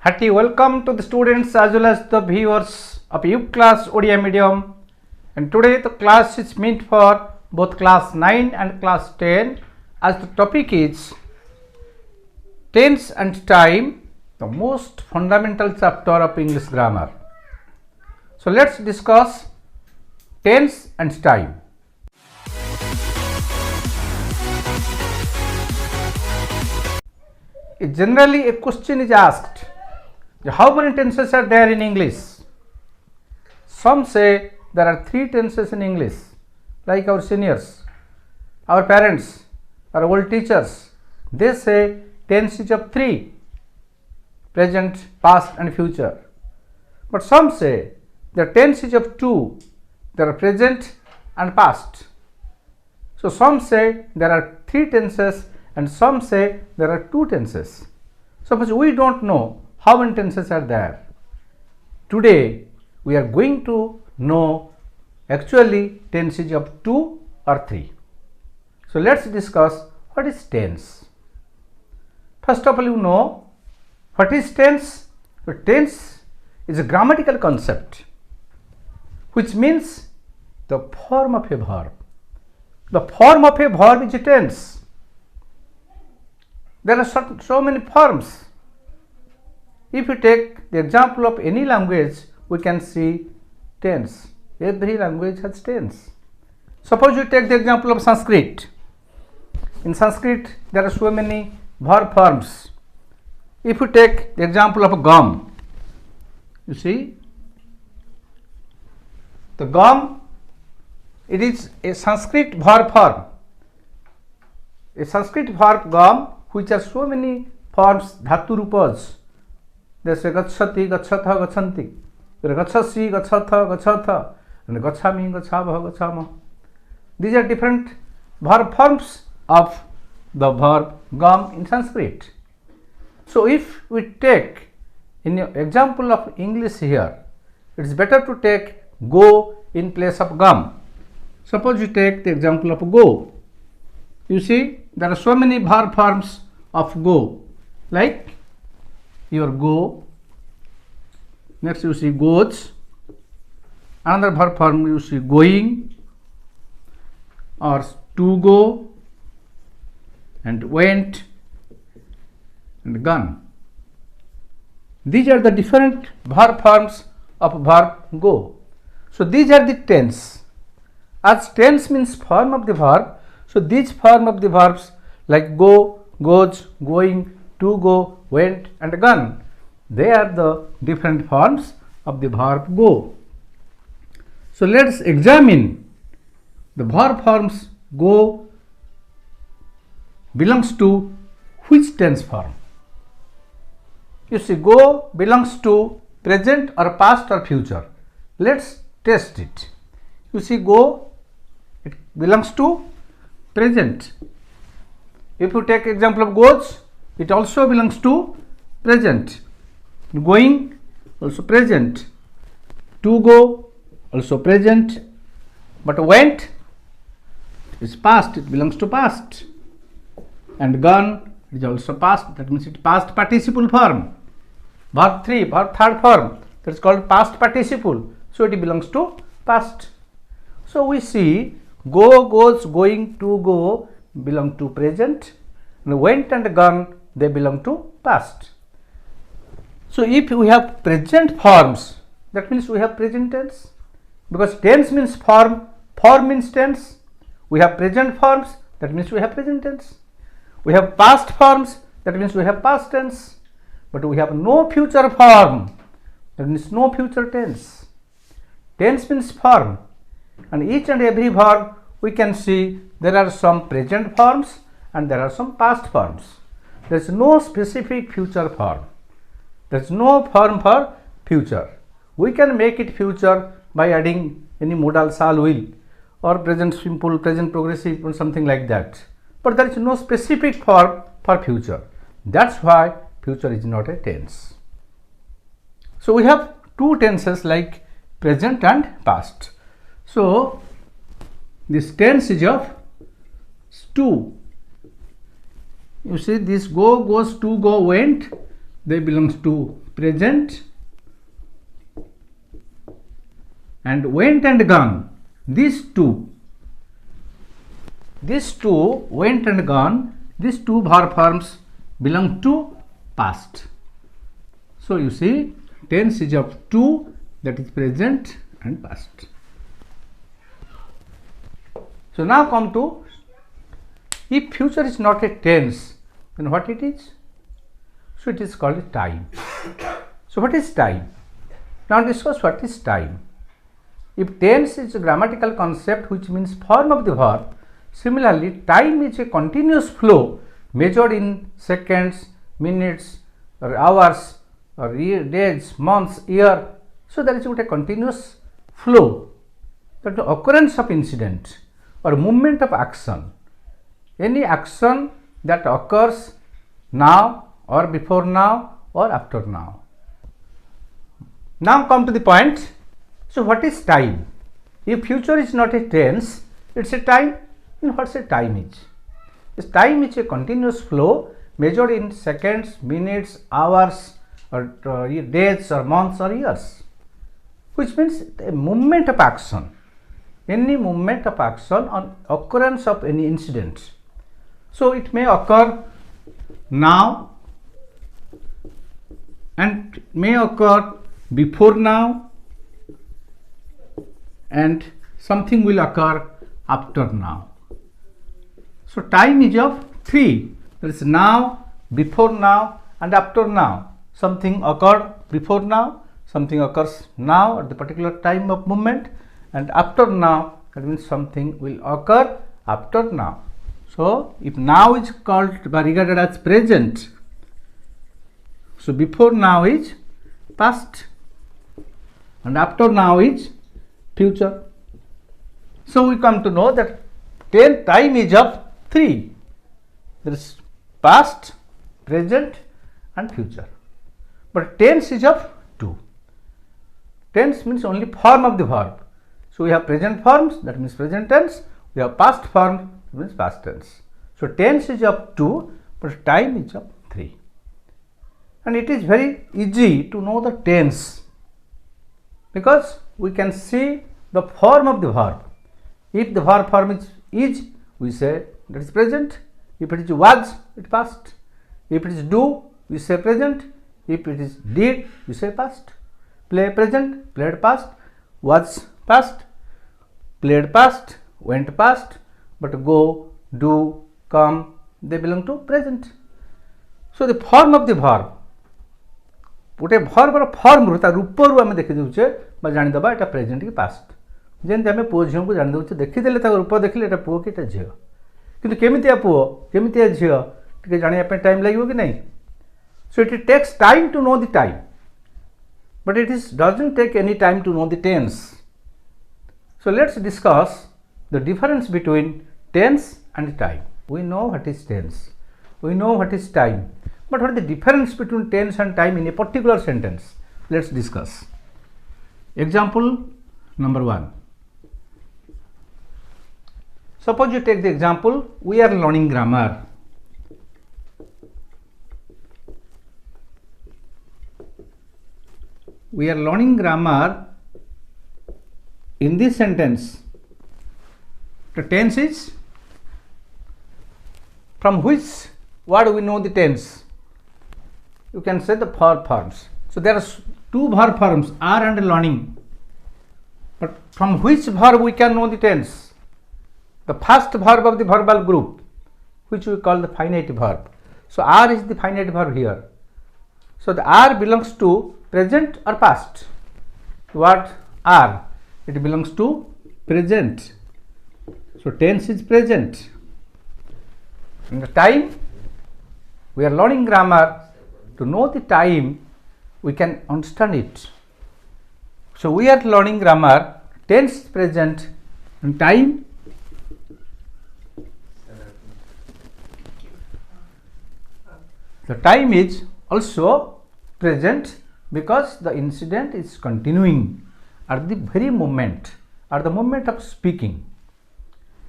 Hearty welcome to the students as well as the viewers of U class Odia medium, and today the class is meant for both class 9 and class 10 as the topic is tense and time, the most fundamental chapter of English grammar. So let's discuss tense and time. Generally a question is asked, how many tenses are there in English? Some say there are 3 tenses in English, like our seniors, our parents, our old teachers. They say tense is of 3, present, past and future. But some say the tense is of 2, there are present and past. So some say there are 3 tenses and some say there are 2 tenses. Suppose we don't know how many tenses are there. Today we are going to know actually tenses of 2 or 3. So let's discuss what is tense. First of all, you know what is tense? So tense is a grammatical concept which means the form of a verb. The form of a verb is a tense. There are so many forms. If you take the example of any language, we can see tense. Every language has tense. Suppose you take the example of Sanskrit. In Sanskrit, there are so many verb forms. If you take the example of gum, you see, the gum, it is a Sanskrit verb form. A Sanskrit verb gum, which are so many forms, dhatu rupas. They say gachati, gachatha, gachanti, gachasi, gachatha, gachatha, and gachami, gachava, gachama. These are different verb forms of the verb gum in Sanskrit. So if we take in the example of English here, it is better to take go in place of gum. Suppose you take the example of go. You see, there are so many verb forms of go, like your go. Next you see goes. Another verb form you see going, or to go, and went, and gone. These are the different verb forms of verb go. So these are the tense. As tense means form of the verb, so these form of the verbs like go, goes, going, to go, went and gone, they are the different forms of the verb go. So let us examine the verb forms go belongs to which tense form. You see, go belongs to present or past or future. Let's test it. You see, go, it belongs to present. If you take example of goes, it also belongs to present. Going, also present. To go, also present. But went is past, it belongs to past. And gone is also past, that means it past participle form. Verb 3, verb 3rd form, that is called past participle. So it belongs to past. So we see go, goes, going, to go belong to present, and went and gone, they belong to past. So if we have present forms, that means we have present tense, because tense means form, form means tense. We have present forms, that means we have present tense. We have past forms, that means we have past tense. But we have no future form, that means no future tense. Tense means form, and each and every verb we can see there are some present forms and there are some past forms. There is no specific future form. There is no form for future. We can make it future by adding any modal shall will or present simple, present progressive or something like that. But there is no specific form for future. That's why future is not a tense. So we have 2 tenses like present and past. So this tense is of 2. You see, this go, goes, to go, went, they belongs to present, and went and gone, these two went and gone, these two verb forms belong to past. So you see, tense is of two, that is present and past. So now come to, if future is not a tense, then what it is? So it is called time. So what is time? Now discuss what is time. If tense is a grammatical concept which means form of the verb, similarly time is a continuous flow measured in seconds, minutes, or hours, or days, months, year. So there is a continuous flow, that the occurrence of incident or movement of action, any action that occurs now or before now or after now. Now come to the point. So what is time? If future is not a tense, it's a time. Then what's a time is? This time is a continuous flow measured in seconds, minutes, hours, or days, or months, or years, which means a movement of action, any movement of action on occurrence of any incident. So it may occur now and may occur before now, and something will occur after now. So time is of three. There is now, before now, and after now. Something occurred before now, something occurs now at the particular time of movement, and after now, that means something will occur after now. So if now is called or regarded as present, so before now is past, and after now is future. So we come to know that time is of three. There is past, present, and future. But tense is of two. Tense means only form of the verb. So we have present forms, that means present tense. We have past form, that means past tense. So tense is of two, but time is of three. And it is very easy to know the tense, because we can see the form of the verb. If the verb form is, we say that is present. If it is was, it past. If it is do, we say present. If it is did, we say past. Play present, played past, was past, played past, went past, but go, do, come, they belong to present. So the form of the verb, गोटे भर्बर firm ता रूपर आम देखी दूचे जानीदे यहाँ present कि past जमी आम पुओ झील को जानीदे देखीदे रूप देखिले यहाँ पुओ कि झी कि केमिया पुओ केमिया झी टे जानापी टाइम लगे कि नहीं. So it takes time to know the time, but it is doesn't take any time to know the tense. So let's discuss the difference between tense and time. We know what is tense, we know what is time, but what is the difference between tense and time in a particular sentence? Let's discuss. Example number 1. Suppose you take the example, we are learning grammar. We are learning grammar. In this sentence, the tense is from which word we know the tense? You can say the verb forms. So there are two verb forms, are and learning. But from which verb we can know the tense? The first verb of the verbal group, which we call the finite verb. So are is the finite verb here. So the are belongs to present or past. What are? It belongs to present. So tense is present. In the time, we are learning grammar. To know the time, we can understand it. So we are learning grammar, tense present, and time the time is also present because the incident is continuing at the very moment, at the moment of speaking.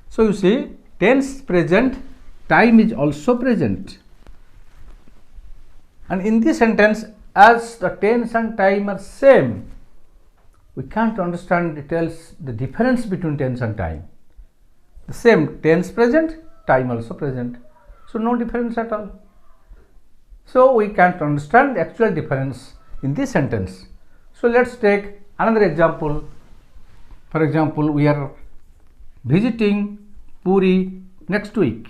So you see, tense present, time is also present. And in this sentence, as the tense and time are same, we can't understand details the difference between tense and time. The same tense present, time also present. So no difference at all. So we can't understand the actual difference in this sentence. So let's take another example. For example, we are visiting Puri next week.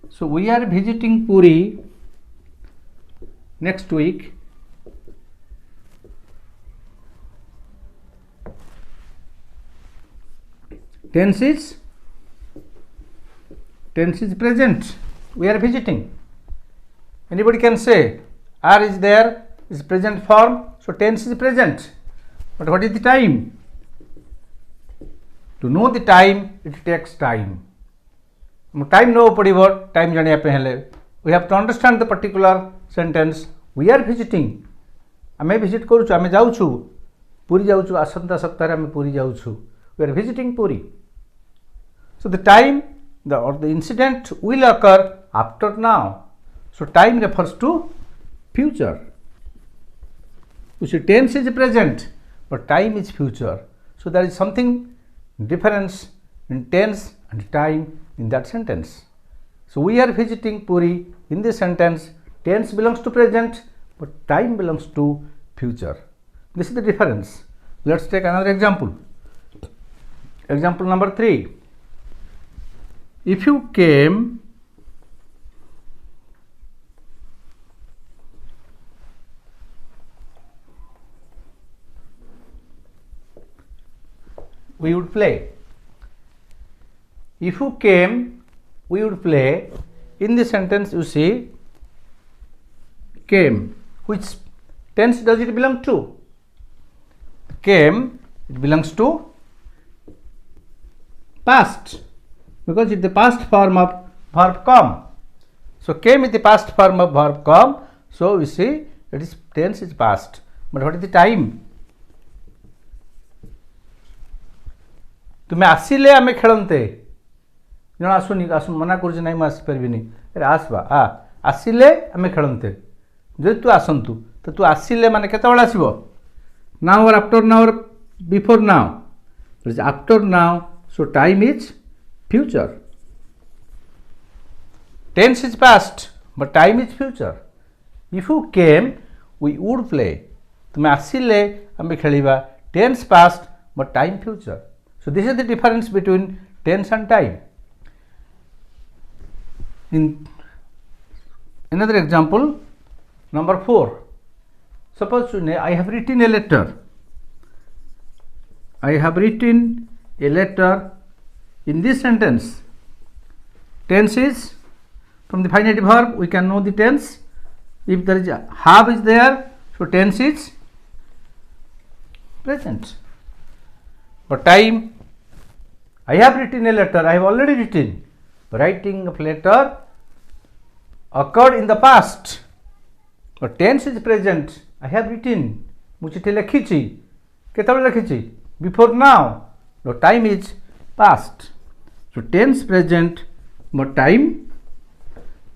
So we are visiting Puri next week. Tense is present. We are visiting. Anybody can say are is there, is present form, so tense is present. But what is the time? To know the time, it takes time. Time no padibo, time janiya pe hele. We have to understand the particular sentence. We are visiting. Ame visit karuchu, ame jauchu. Puri jauchu, asanta saptare ame Puri jauchu. We are visiting Puri. So the time or the incident will occur after now. So time refers to future. You see, tense is present, but time is future. So there is something difference in tense and time in that sentence. So we are visiting Puri. In this sentence, tense belongs to present, but time belongs to future. This is the difference. Let's take another example. Example number 3. If you came we would play. If you came, we would play. In this sentence, you see, came. Which tense does it belong to? Came, it belongs to past, because it's the past form of verb come. So came is the past form of verb come. So we see it is tense is past. But what is the time? तुम्हें आसिले आमे खेलते जन आसुनी मना कर ना मुझे आसपारि अरे आसवा आसिले आमे खेलते जो तू आसतु तो तू आसिले माने केतबेले आसीबो now or after now or before now after now so time is future tense is past but time is future if you came we would play तुम्हें आसिले आमे खेलिबा tense past but time future. So this is the difference between tense and time. In another example, number 4. Suppose I have written a letter. I have written a letter. In this sentence, tense is from the finite verb. We can know the tense. If there is a have is there, so tense is present. But time, I have written a letter. I have already written. Writing of letter occurred in the past. But tense is present. I have written. ମୁଁ ଚିଠି ଲେଖିଛି କେତେବେଳେ ଲେଖିଛି before now. The time is past. So tense present but time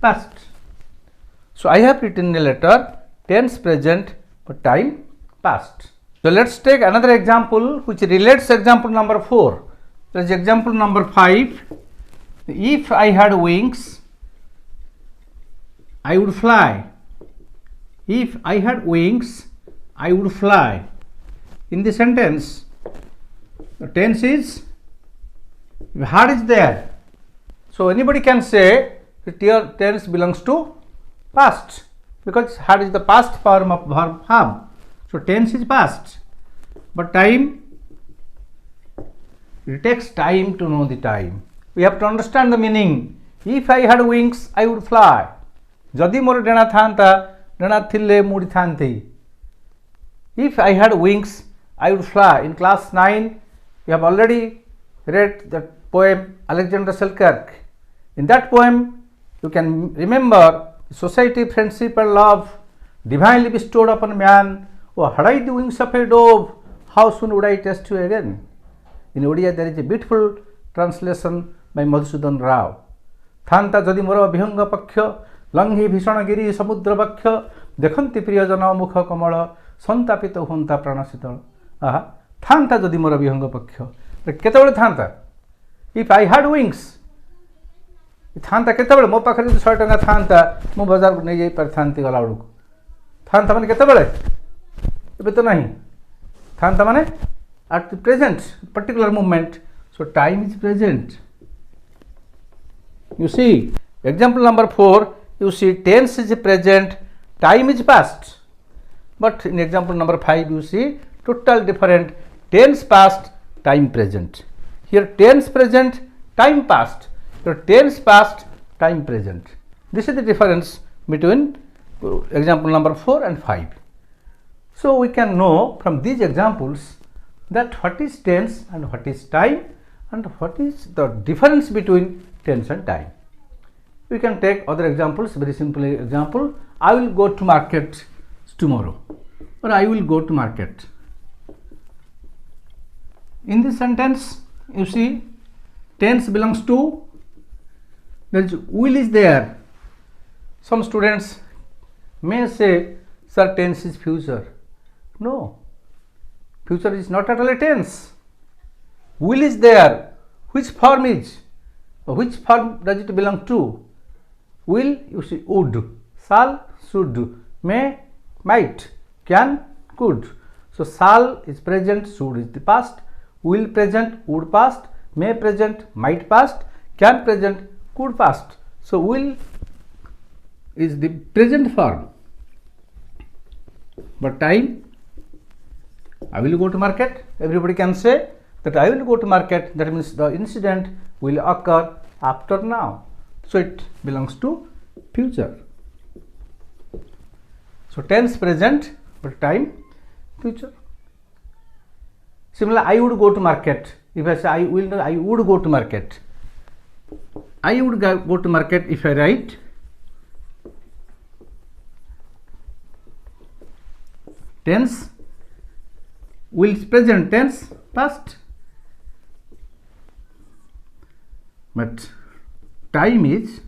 past. So I have written a letter. Tense present but time past. So let's take another example which relates example number 4. There is example number 5. If I had wings, I would fly. If I had wings, I would fly. In the sentence, the tense is had is there. So anybody can say that your tense belongs to past because had is the past form of verb have. So tense is past, but time, it takes time to know the time. We have to understand the meaning. If I had wings, I would fly. Jodi mor dena thanta, dena thille mudi thanti. If I had wings, I would fly. In class 9, we have already read the poem Alexander Selkirk. In that poem, you can remember society, friendship and love divinely bestowed upon man. Oh, had I the wings of a dove, how soon would I taste you again? In Odia, there is a beautiful translation by Madhusudan Rao. Thanta jodi moro abhanga paksha लंघी भीषण गिरी समुद्र वक्ष देखती प्रियजन मुख कमल संतापित हुंता प्राण शीतल आहा था जदि मोर विहंग पक्ष केतबेले था इफ आई हाड विंग्स था केतबेले मो पाखे 100 टंका था मु बाजार को नहीं जाई पार थांती गला बेलू था माने केतबेले एबे तो नहीं था माने at the present particular moment. So time is present. You see example number 4, you see tense is present, time is past. But in example number 5 you see total different, tense past, time present. Here tense present, time past. Here tense past, time present. This is the difference between example number 4 and 5. So we can know from these examples that what is tense and what is time and what is the difference between tense and time. We can take other examples, very simple example. I will go to market tomorrow, or I will go to market. In this sentence you see tense belongs to, there is will is there. Some students may say sir tense is future. No, future is not at all a tense. Will is there. Which form is? Which form does it belong to? Will, you see would, shall, should, may, might, can, could. So shall is present, should is the past, will present, would past, may present, might past, can present, could past. So will is the present form. But time, I will go to market. Everybody can say that I will go to market. That means the incident will occur after now. So it belongs to future. So tense present, but time future. Similarly, I would go to market. If I say I would go to market. I would go to market if I write tense, will is present tense, past, but time is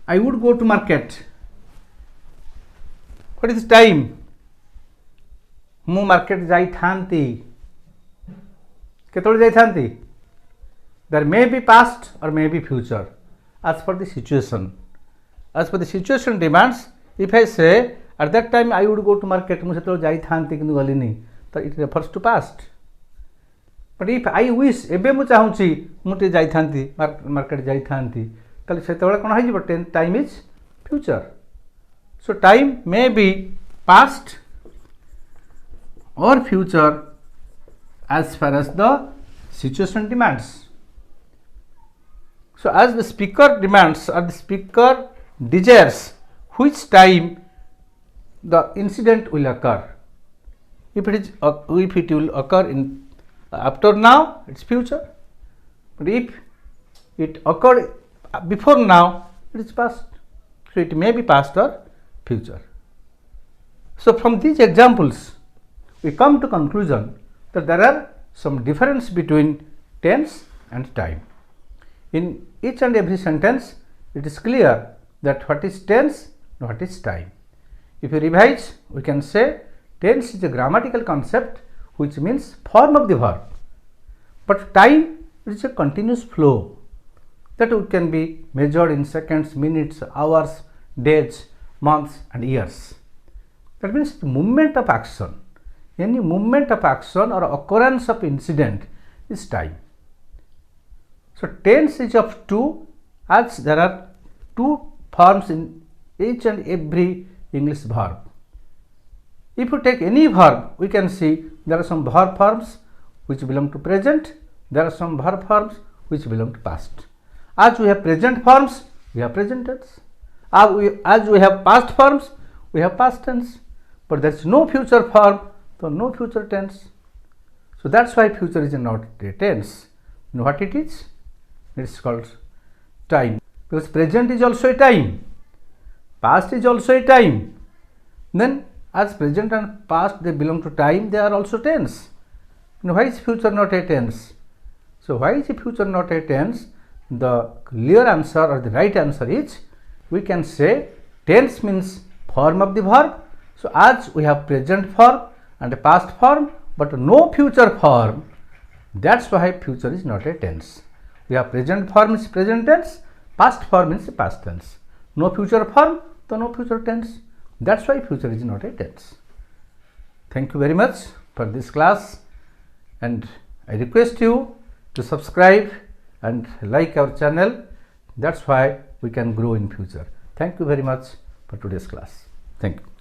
I would go to market. What is time? मु market जाई थांती केतोल जाई थांती. There may be past or may be future as per the situation. As per the situation demands, if I say at that time I would go to market, मु सेतोल जाई थांती किंतु गली नहीं, तो it refers to past. But if I wish, एबे मु चाहूची मुटे जाई थांती market जाई थांती, ताले सेतोले कोन हाई जिवो time is future. So time may be past or future as far as the situation demands. So as the speaker demands or the speaker desires which time the incident will occur. If it will occur in after now, it's future. But if it occurred before now, it is past. So it may be past or future. So from these examples, we come to conclusion that there are some difference between tense and time. In each and every sentence, it is clear that what is tense and what is time. If you revise, we can say tense is a grammatical concept which means form of the verb, but time is a continuous flow that can be measured in seconds, minutes, hours, days, months and years. That means the movement of action. Any movement of action or occurrence of incident is time. So tense is of two, as there are two forms in each and every English verb. If you take any verb, we can see there are some verb forms which belong to present, there are some verb forms which belong to past. As we have present forms, we have present tense. As we have past forms, we have past tense. But there is no future form, so no future tense. So that's why future is not a tense. You know what it is? It is called time. Because present is also a time, past is also a time. Then as present and past they belong to time, they are also tense. You know, why is future not a tense? So why is future not a tense? The clear answer or the right answer is we can say tense means form of the verb. So as we have present form and a past form but no future form, that's why future is not a tense. We have present form is present tense, past form is past tense. No future form, so no future tense. That's why future is not a tense. Thank you very much for this class, and I request you to subscribe and like our channel. That's why we can grow in future. Thank you very much for today's class. Thank you.